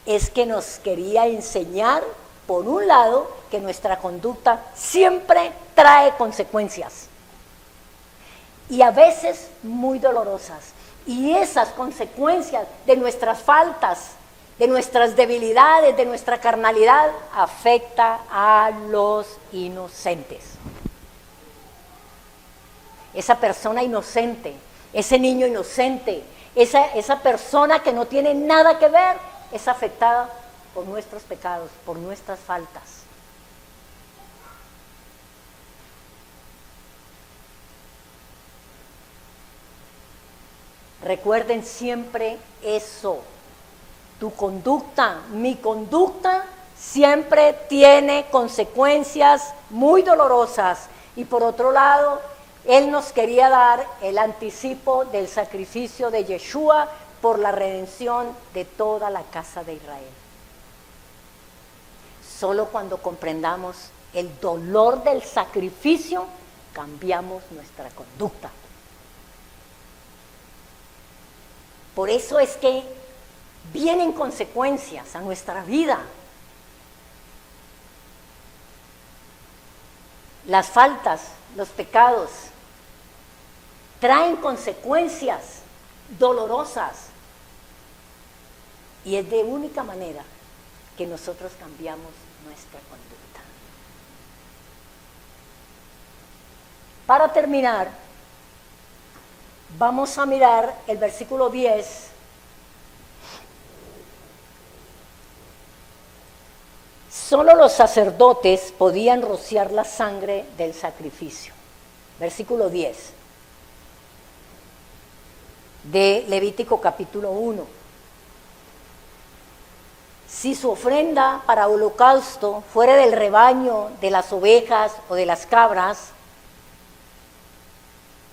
[SPEAKER 1] Es que nos quería enseñar, por un lado, que nuestra conducta siempre trae consecuencias. Y a veces muy dolorosas. Y esas consecuencias de nuestras faltas, de nuestras debilidades, de nuestra carnalidad, afecta a los inocentes. Esa persona inocente, ese niño inocente, esa persona que no tiene nada que ver, es afectada por nuestros pecados, por nuestras faltas. Recuerden siempre eso. Tu conducta, mi conducta, siempre tiene consecuencias muy dolorosas. Y por otro lado, Él nos quería dar el anticipo del sacrificio de Yeshua por la redención de toda la casa de Israel. Solo cuando comprendamos el dolor del sacrificio, cambiamos nuestra conducta. Por eso es que vienen consecuencias a nuestra vida. Las faltas, los pecados, traen consecuencias dolorosas. Y es de única manera que nosotros cambiamos nuestra conducta. Para terminar, vamos a mirar el versículo 10. Solo los sacerdotes podían rociar la sangre del sacrificio. Versículo 10 de Levítico capítulo 1. Si su ofrenda para holocausto fuera del rebaño, de las ovejas o de las cabras,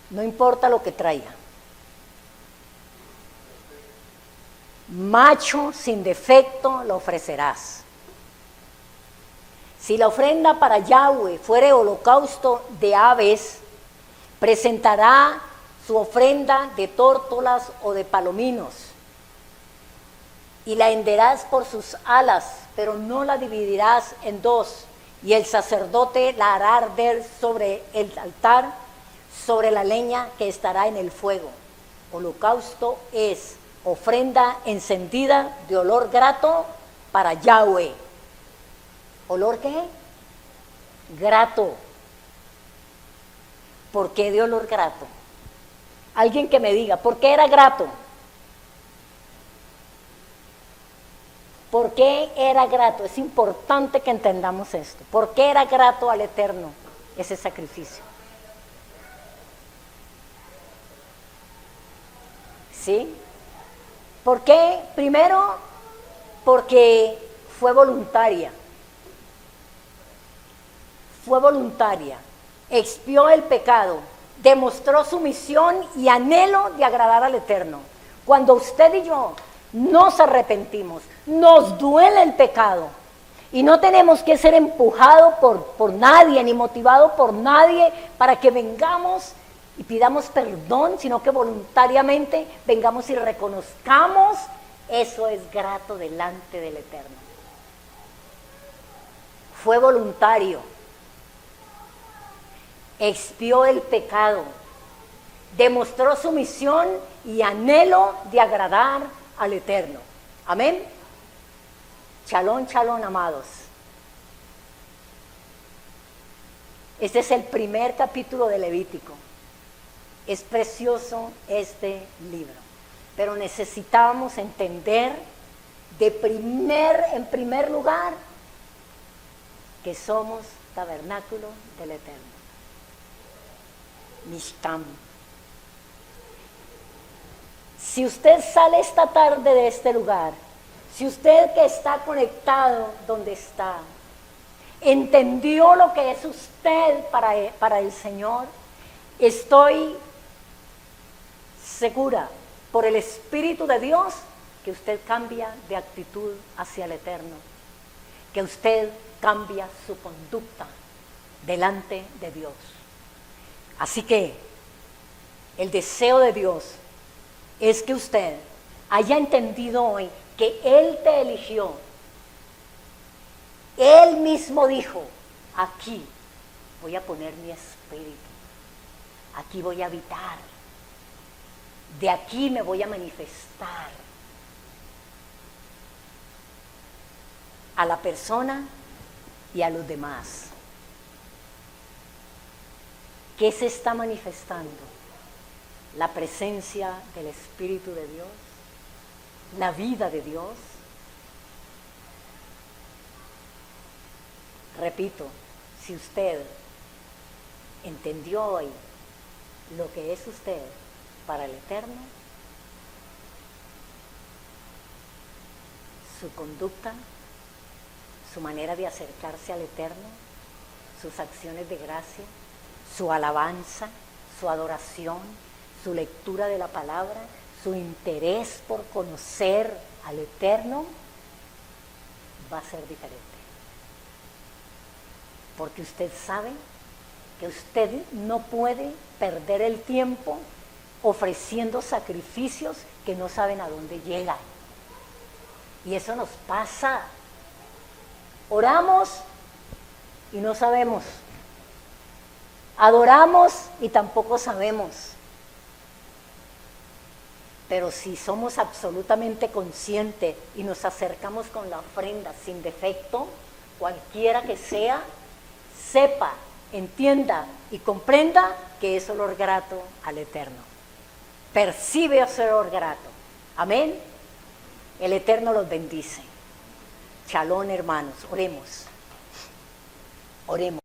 [SPEAKER 1] no importa lo que traiga. Macho sin defecto lo ofrecerás. Si la ofrenda para Yahweh fuere holocausto de aves, presentará su ofrenda de tórtolas o de palominos, y la henderás por sus alas, pero no la dividirás en dos, y el sacerdote la hará arder sobre el altar, sobre la leña que estará en el fuego. Holocausto es ofrenda encendida de olor grato para Yahweh. ¿Olor qué? Grato. ¿Por qué de olor grato? Alguien que me diga, ¿por qué era grato? ¿Por qué era grato? Es importante que entendamos esto. ¿Por qué era grato al Eterno ese sacrificio? ¿Sí? ¿Por qué? Primero, porque fue voluntaria. Fue voluntaria. Expió el pecado. Demostró su misión y anhelo de agradar al Eterno. Cuando usted y yo nos arrepentimos, nos duele el pecado y no tenemos que ser empujados por nadie ni motivados por nadie para que vengamos y pidamos perdón, sino que voluntariamente vengamos y reconozcamos, eso es grato delante del Eterno. Fue voluntario, expió el pecado, demostró su misión y anhelo de agradar al Eterno. Amén. Shalom, shalom, amados. Este es el primer capítulo de Levítico. Es precioso este libro, pero necesitamos entender en primer lugar que somos tabernáculo del Eterno. Mishkan. Si usted sale esta tarde de este lugar, si usted que está conectado donde está, entendió lo que es usted para el Señor, estoy segura por el Espíritu de Dios que usted cambia de actitud hacia el Eterno, que usted cambia su conducta delante de Dios. Así que el deseo de Dios es que usted haya entendido hoy que Él te eligió. Él mismo dijo, aquí voy a poner mi espíritu, aquí voy a habitar, de aquí me voy a manifestar a la persona y a los demás. ¿Qué se está manifestando? La presencia del Espíritu de Dios, la vida de Dios. Repito, si usted entendió hoy lo que es usted para el Eterno, su conducta, su manera de acercarse al Eterno, sus acciones de gracia, su alabanza, su adoración, su lectura de la palabra, su interés por conocer al Eterno, va a ser diferente. Porque usted sabe que usted no puede perder el tiempo ofreciendo sacrificios que no saben a dónde llegan. Y eso nos pasa. Oramos y no sabemos. Adoramos y tampoco sabemos. Pero si somos absolutamente conscientes y nos acercamos con la ofrenda sin defecto, cualquiera que sea, sepa, entienda y comprenda que es olor grato al Eterno. Percibe ese olor grato. Amén. El Eterno los bendice. Shalom, hermanos. Oremos. Oremos.